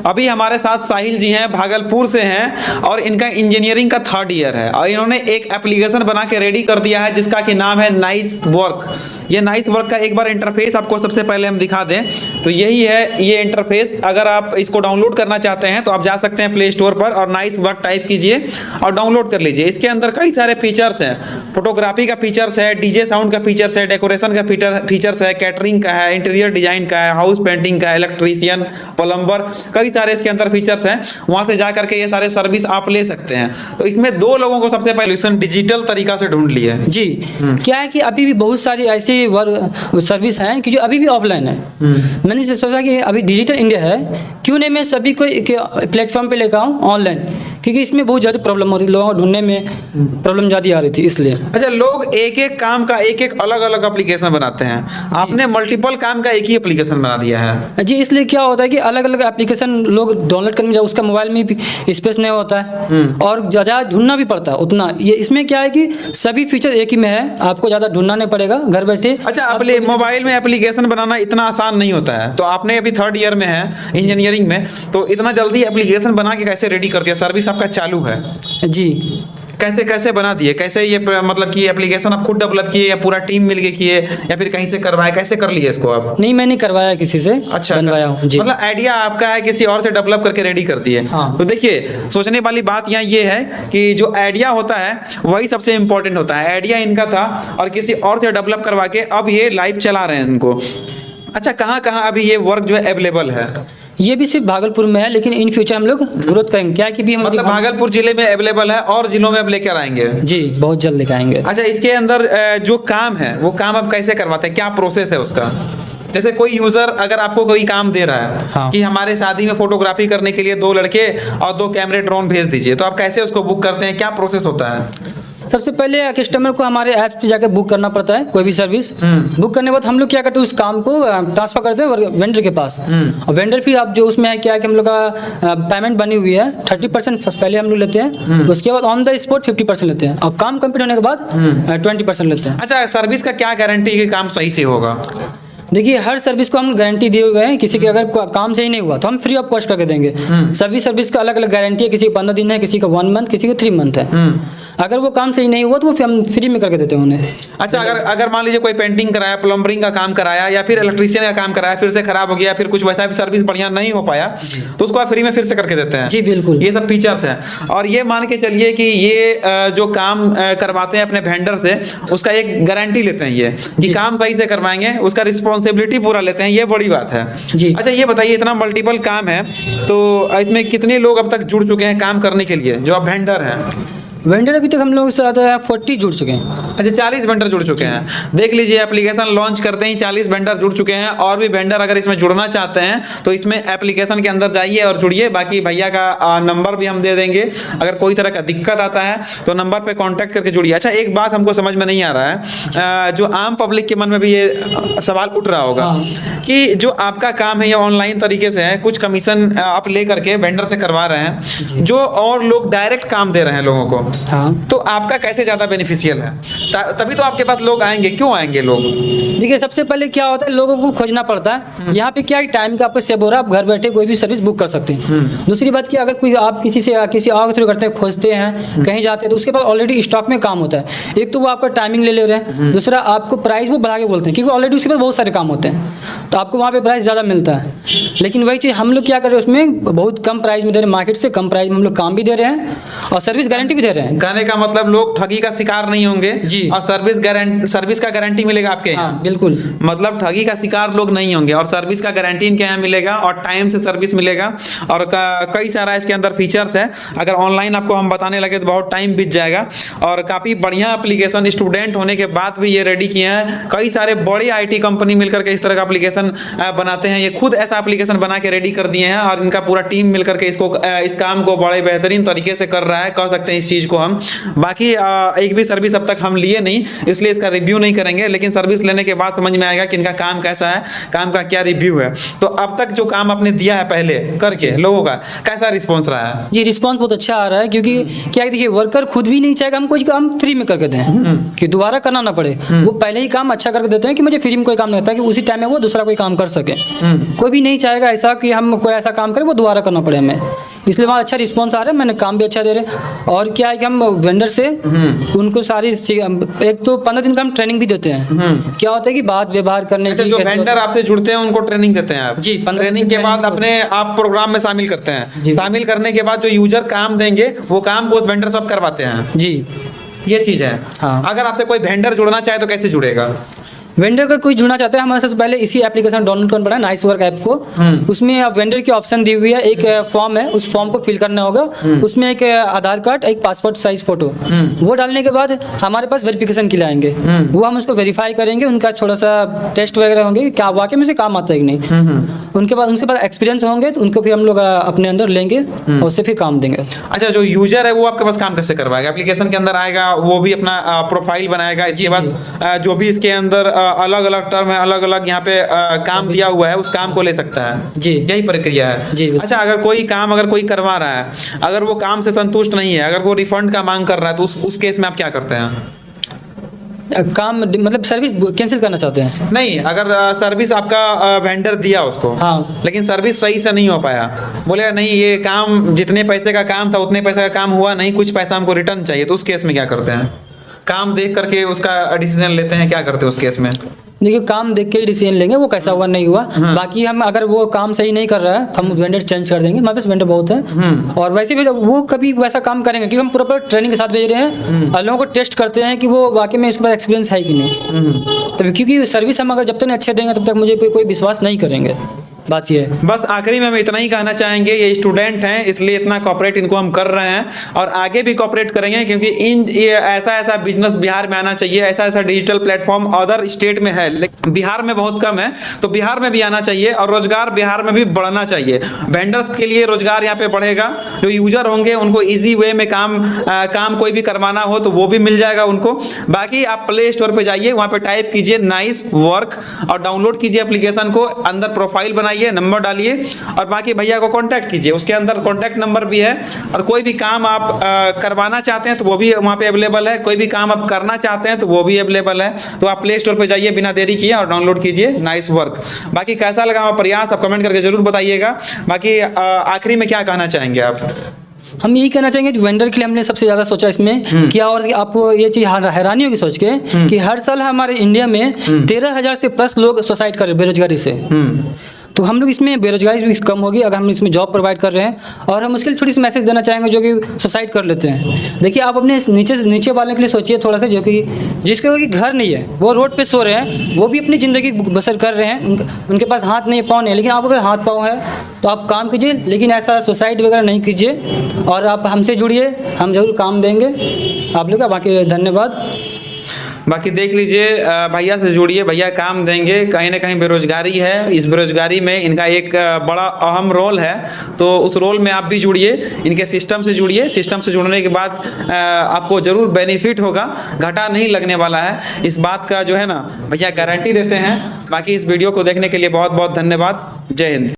अभी हमारे साथ साहिल जी हैं, भागलपुर से हैं और इनका इंजीनियरिंग का 3rd ईयर है और इन्होंने एक एप्लीकेशन बना के रेडी कर दिया है जिसका कि नाम है नाइस वर्क। ये नाइस वर्क का एक बार इंटरफेस आपको सबसे पहले हम दिखा दें तो यही है ये इंटरफेस। अगर आप इसको डाउनलोड करना चाहते हैं तो आप जा सकते हैं प्ले स्टोर पर और नाइस वर्क टाइप कीजिए और डाउनलोड कर लीजिए। इसके अंदर कई सारे फीचर्स हैं, फोटोग्राफी का फीचर्स है, डीजे साउंड का फीचर्स है, डेकोरेशन का फीचर्स है, कैटरिंग का है, इंटीरियर डिजाइन का है, हाउस पेंटिंग का, इलेक्ट्रीशियन, प्लम्बर, कई सारे इसके अंदर फीचर्स हैं। वहां से जा करके ये सारे सर्विस आप ले सकते हैं। तो इसमें 2 लोगों को सबसे पहले डिजिटल तरीका से ढूंढ लिया है जी। क्या है कि अभी भी बहुत सारी ऐसी सर्विस हैं कि जो अभी भी ऑफलाइन है। मैंने सोचा कि अभी डिजिटल इंडिया है, क्यों नहीं मैं सभी को एक प्लेटफॉर्म पे लेकर आऊँ ऑनलाइन, क्योंकि इसमें बहुत ज़्यादा प्रॉब्लम हो रही है, लोगों को ढूंढने में प्रॉब्लम ज़्यादा आ रही थी इसलिए। अच्छा, लोग एक एक काम का एक एक अलग अलग एप्लीकेशन बनाते हैं, आपने मल्टीपल काम का एक ही एप्लीकेशन बना दिया है जी। इसलिए क्या होता है कि अलग अलग एप्लीकेशन लोग डाउनलोड करने जाए, उसका मोबाइल में भी स्पेस नहीं होता है और ज़्यादा ढूंढना भी पड़ता है उतना। ये इसमें क्या है कि सभी फीचर एक ही में है, आपको ज़्यादा ढूंढना नहीं पड़ेगा घर बैठे। अच्छा, अपने मोबाइल में एप्लीकेशन बनाना इतना आसान नहीं होता है, तो आपने अभी 3rd ईयर में है इंजीनियरिंग में, तो इतना जल्दी एप्लीकेशन बना के कैसे रेडी कर दिया? सर्विस आपका चालू है जी। कैसे कैसे बना दिए? कैसे ये मतलब कि एप्लीकेशन आप खुद डेवलप किए या पूरा टीम मिल के किए या फिर कहीं से करवाए? कैसे कर लिए इसको आप? नहीं, मैंने करवाया किसी से। अच्छा, बनवाया हूँ जी। मतलब आइडिया आपका है, किसी और से डेवलप करके रेडी कर दिए। हाँ। तो देखिए, सोचने वाली बात यहाँ ये है कि जो आइडिया होता है वही सबसे इंपॉर्टेंट होता है। आइडिया इनका था और किसी और से डेवलप करवा के अब ये लाइव चला रहे हैं इनको। अच्छा, कहाँ कहाँ अभी ये वर्क जो है अवेलेबल है? ये भी सिर्फ भागलपुर में है, लेकिन इन फ्यूचर हम लोग ग्रोथ करेंगे। क्या कि भी हम मतलब भागलपुर जिले में अवेलेबल है और जिलों में अब लेकर आएंगे? जी, बहुत जल्द लेकर आएंगे। अच्छा, इसके अंदर जो काम है वो काम आप कैसे करवाते हैं? क्या प्रोसेस है उसका? जैसे कोई यूजर अगर आपको कोई काम दे रहा है हाँ। कि हमारे शादी में फोटोग्राफी करने के लिए 2 लड़के और 2 कैमरे ड्रोन भेज दीजिए, तो आप कैसे उसको बुक करते हैं? क्या प्रोसेस होता है? सबसे पहले कस्टमर को हमारे ऐप पे जाकर बुक करना पड़ता है कोई भी सर्विस। बुक करने के बाद हम लोग क्या करते हैं, उस काम को ट्रांसफर करते हैं वेंडर के पास। और वेंडर फिर आप जो उसमें है क्या है कि हम लोग का पेमेंट बनी हुई है 30% पहले हम लोग लेते हैं, उसके बाद ऑन द स्पॉट 50% लेते हैं और काम कंप्लीट होने के बाद 20% लेते हैं। अच्छा, सर्विस का क्या गारंटी है कि काम सही से होगा? देखिए, हर सर्विस को हम गारंटी दिए हुए हैं। किसी के अगर काम सही नहीं हुआ तो हम फ्री ऑफ कॉस्ट करके देंगे। सभी सर्विस का अलग अलग गारंटी है, किसी का 15 दिन है, किसी का 1 मंथ, किसी का 3 मंथ है। अगर वो काम सही नहीं हुआ तो वो फिर हम फ्री में करके देते हैं उन्हें। अच्छा, अगर मान लीजिए कोई पेंटिंग कराया, प्लम्बरिंग का काम कराया या फिर इलेक्ट्रीशियन का काम कराया, फिर से खराब हो गया, फिर कुछ वैसा भी सर्विस बढ़िया नहीं हो पाया, तो उसको आप फ्री में फिर से करके देते हैं? जी बिल्कुल। ये सब फीचर्स हैं। और ये मान के चलिए कि ये जो काम करवाते हैं अपने वेंडर से, उसका एक गारंटी लेते हैं ये कि काम सही से करवाएंगे, उसका रिस्पॉन्सिबिलिटी पूरा लेते हैं, ये बड़ी बात है जी। अच्छा, ये बताइए, इतना मल्टीपल काम है तो इसमें कितने लोग अब तक जुड़ चुके हैं काम करने के लिए, जो अब वेंडर हैं? वेंडर अभी तक हम लोग से 40 जुड़ चुके हैं। अच्छा, 40 वेंडर जुड़ चुके हैं। देख लीजिए, एप्लीकेशन लॉन्च करते ही 40 वेंडर जुड़ चुके हैं। और भी वेंडर अगर इसमें जुड़ना चाहते हैं तो इसमें एप्लीकेशन के अंदर जाइए और जुड़िए। बाकी भैया का नंबर भी हम दे देंगे, अगर कोई तरह का दिक्कत आता है तो नंबर पे कांटेक्ट करके जुड़िए। अच्छा, एक बात हमको समझ में नहीं आ रहा है, जो आम पब्लिक के मन में भी ये सवाल उठ रहा होगा कि जो आपका काम है ये ऑनलाइन तरीके से है, कुछ कमीशन आप ले करके वेंडर से करवा रहे हैं, जो और लोग डायरेक्ट काम दे रहे हैं लोगों को, तो आपका कैसे ज्यादा बेनिफिशियल है? तभी तो आपके पास लोग आएंगे। क्यों आएंगे लोग? देखिए, सबसे पहले क्या होता है, लोगों को खोजना पड़ता है। यहाँ पे क्या टाइम का आपको सेव हो रहा है, आप घर बैठे कोई भी सर्विस बुक कर सकते हैं। दूसरी बात कि अगर कोई आप किसी और थ्रू करते हैं, खोजते हैं, कहीं जाते हैं, तो उसके पास ऑलरेडी स्टॉक में काम होता है। एक तो वो आपका टाइमिंग ले रहे हैं, दूसरा आपको प्राइस वो बढ़ा के बोलते हैं, क्योंकि ऑलरेडी उसके पास बहुत सारे काम होते हैं, तो आपको वहाँ पे प्राइस ज़्यादा मिलता है। लेकिन वही चीज़ हम लोग क्या कर रहे हैं, उसमें बहुत कम प्राइस में दे रहे हैं, मार्केट से कम प्राइस में हम लोग काम भी दे रहे हैं और सर्विस गारंटी भी दे रहे हैं। कहने का मतलब लोग ठगी का शिकार नहीं होंगे जी, और सर्विस का गारंटी मिलेगा आपके यहाँ। हाँ, बिल्कुल। मतलब ठगी का शिकार लोग नहीं होंगे और सर्विस का गारंटी इनके यहाँ मिलेगा और टाइम से सर्विस मिलेगा। और कई सारा इसके अंदर फीचर्स है, अगर ऑनलाइन आपको हम बताने लगे तो बहुत टाइम बीत जाएगा। और काफ़ी बढ़िया एप्लीकेशन, स्टूडेंट होने के बाद भी ये रेडी किए हैं। कई सारे बड़े IT कंपनी मिलकर के इस तरह का एप्लीकेशन बनाते हैं, ये खुद ऐसा एप्लीकेशन बना के रेडी कर दिए हैं और इनका पूरा टीम मिलकर के इस काम को बड़े बेहतरीन तरीके से कर रहा है, कह सकते हैं इस चीज़ को हम। बाकी एक भी सर्विस अब तक हम लिए नहीं, इसलिए इसका रिव्यू नहीं करेंगे, लेकिन सर्विस लेने के बाद समझ में आएगा कि इनका काम कैसा है, काम का क्या रिव्यू है। तो अब तक जो काम आपने दिया है पहले करके लोगों का, कैसा रिस्पॉन्स रहा है? जी रिस्पांस बहुत अच्छा आ रहा है, क्योंकि क्या है, देखिए वर्कर खुद भी नहीं चाहेगा हम कोई काम फ्री में करके दें कि दोबारा करना ना पड़े। वो पहले ही काम अच्छा करके देते हैं कि मुझे फ्री में कोई काम नहीं होता, कि उसी टाइम में वो दूसरा कोई काम कर सके। कोई भी नहीं चाहेगा ऐसा कि हम कोई ऐसा काम करें वो दोबारा करना पड़े हमें, इसलिए वहाँ अच्छा रिस्पांस आ रहा है। मैंने काम भी अच्छा दे रहे हैं, और क्या है कि हम वेंडर से उनको सारी एक तो 15 दिन का हम ट्रेनिंग भी देते हैं। क्या होता है कि बात व्यवहार करने की, जो वेंडर आपसे जुड़ते हैं उनको ट्रेनिंग देते हैं आप? जी, 15 ट्रेनिंग के बाद अपने आप प्रोग्राम में शामिल करते हैं। शामिल करने के बाद जो यूजर काम देंगे वो काम को उस वेंडर से आप करवाते हैं। जी ये चीज है। हाँ। अगर आपसे कोई वेंडर जुड़ना चाहे तो कैसे जुड़ेगा? वेंडर अगर कोई जुड़ना चाहता है, हमारे सबसे पहले इसी एप्लीकेशन डाउनलोड करना पड़ेगा, नाइस वर्क ऐप को। उसमें आप वेंडर की ऑप्शन दी हुई है, एक फॉर्म है, उस फॉर्म को फिल करना होगा। उसमें एक आधार कार्ड, एक पासपोर्ट साइज फोटो, वो डालने के बाद हमारे पास वेरिफिकेशन के लिए आएंगे। वो हम उसको वेरीफाई करेंगे, उनका थोड़ा सा टेस्ट वगैरह होंगे, क्या वाकई में से काम आता है कि नहीं। उनके बाद एक्सपीरियंस होंगे तो उनको फिर हम लोग अपने अंदर लेंगे और उससे फिर काम देंगे। अच्छा, जो यूजर है वो आपके पास काम कैसे करवाएगा? एप्लीकेशन के अंदर आएगा, वो भी अपना प्रोफाइल बनाएगा, इसके बाद जो भी इसके अंदर अलग अलग टर्म है, अलग अलग यहाँ पे काम दिया हुआ है, उस काम को ले सकता है। जी, यही प्रक्रिया है जी। अच्छा, अगर कोई काम अगर कोई करवा रहा है, अगर वो काम से संतुष्ट नहीं है, अगर वो रिफंड का मांग कर रहा है, तो उस केस में आप क्या करते हैं? काम मतलब सर्विस कैंसिल करना चाहते हैं? नहीं, अगर सर्विस आपका वेंडर दिया उसको, हाँ, लेकिन सर्विस सही से नहीं हो पाया, बोलेगा नहीं ये काम जितने पैसे का काम था उतने पैसे का काम हुआ नहीं, कुछ पैसा हमको रिटर्न चाहिए, तो उस केस में क्या करते हैं? काम देख करके उसका डिसीजन लेते हैं, क्या करते हैं उस केस में? देखिए काम देख के डिसीजन लेंगे वो कैसा हुआ नहीं हुआ। बाकी हम अगर वो काम सही नहीं कर रहा है तो हम वेंडर चेंज कर देंगे, हमारे पास वेंडर बहुत है। और वैसे भी वो कभी वैसा काम करेंगे क्योंकि हम पूरा ट्रेनिंग के साथ भेज रहे हैं और लोगों को टेस्ट करते हैं कि वो वाकई में इसके पास एक्सपीरियंस है कि नहीं। तभी क्योंकि सर्विस हम अगर जब तक नहीं अच्छे देंगे तब तक मुझे कोई विश्वास नहीं करेंगे। बात ये है। बस आखिरी में हम इतना ही कहना चाहेंगे, ये स्टूडेंट हैं इसलिए इतना कॉपरेट इनको हम कर रहे हैं और आगे भी कॉपरेट करेंगे, क्योंकि ये ऐसा बिजनेस बिहार में आना चाहिए, ऐसा डिजिटल प्लेटफॉर्म अदर स्टेट में है लेकिन बिहार में बहुत कम है, तो बिहार में भी आना चाहिए और रोजगार बिहार में भी बढ़ना चाहिए। वेंडर्स के लिए रोजगार यहाँ पे बढ़ेगा, जो यूजर होंगे उनको ईजी वे में काम कोई भी करवाना हो तो वो भी मिल जाएगा उनको। बाकी आप प्ले स्टोर पे जाइए, वहाँ पे टाइप कीजिए नाइस वर्क और डाउनलोड कीजिए एप्लीकेशन को, अंदर प्रोफाइल बनाइए, नंबर डालिए और बाकी भैया को कांटेक्ट कीजिए, उसके अंदर कांटेक्ट नंबर भी है। और कोई भी काम आप करवाना चाहते हैं तो वो भी वहाँ पे अवेलेबल है, कोई भी काम आप करना चाहते हैं तो वो भी अवेलेबल है। तो आप प्ले स्टोर पे जाइए बिना देरी किए और डाउनलोड कीजिए नाइस वर्क। बाकी कैसा लगा हमारा प्रयास आप कमेंट करके जरूर बताइएगा। बाकी आखिरी में क्या कहना चाहेंगे आप? हम यही कहना चाहेंगे कि वेंडर के लिए हमने सबसे ज़्यादा सोचा इसमें क्या, और आपको ये चीज़ हैरानी होगी सोच के कि हर साल हमारे इंडिया में 13,000 से प्लस लोग सुसाइड कर रहे हैं बेरोजगारी से। तो हम लोग इसमें बेरोजगारी भी कम होगी अगर हम इसमें जॉब प्रोवाइड कर रहे हैं। और हम उसके लिए थोड़ी सी मैसेज देना चाहेंगे जो कि सुसाइड कर लेते हैं। देखिए आप अपने नीचे वाले के लिए सोचिए थोड़ा सा, जो कि जिसके घर नहीं है, वो रोड पे सो रहे हैं, वो भी अपनी ज़िंदगी बसर कर रहे हैं, उनके पास हाथ नहीं पाँव नहीं है, लेकिन आपके पास हाथ पाँव है तो आप काम कीजिए, लेकिन ऐसा सुसाइड वगैरह नहीं कीजिए और आप हमसे जुड़िए, हम जरूर काम देंगे आप लोग का। बाकी धन्यवाद। बाकी देख लीजिए, भैया से जुड़िए, भैया काम देंगे। कहीं ना कहीं बेरोजगारी है, इस बेरोजगारी में इनका एक बड़ा अहम रोल है, तो उस रोल में आप भी जुड़िए, इनके सिस्टम से जुड़िए। सिस्टम से जुड़ने के बाद आपको ज़रूर बेनिफिट होगा, घाटा नहीं लगने वाला है, इस बात का जो है ना भैया गारंटी देते हैं। बाकी इस वीडियो को देखने के लिए बहुत बहुत धन्यवाद। जय हिंद।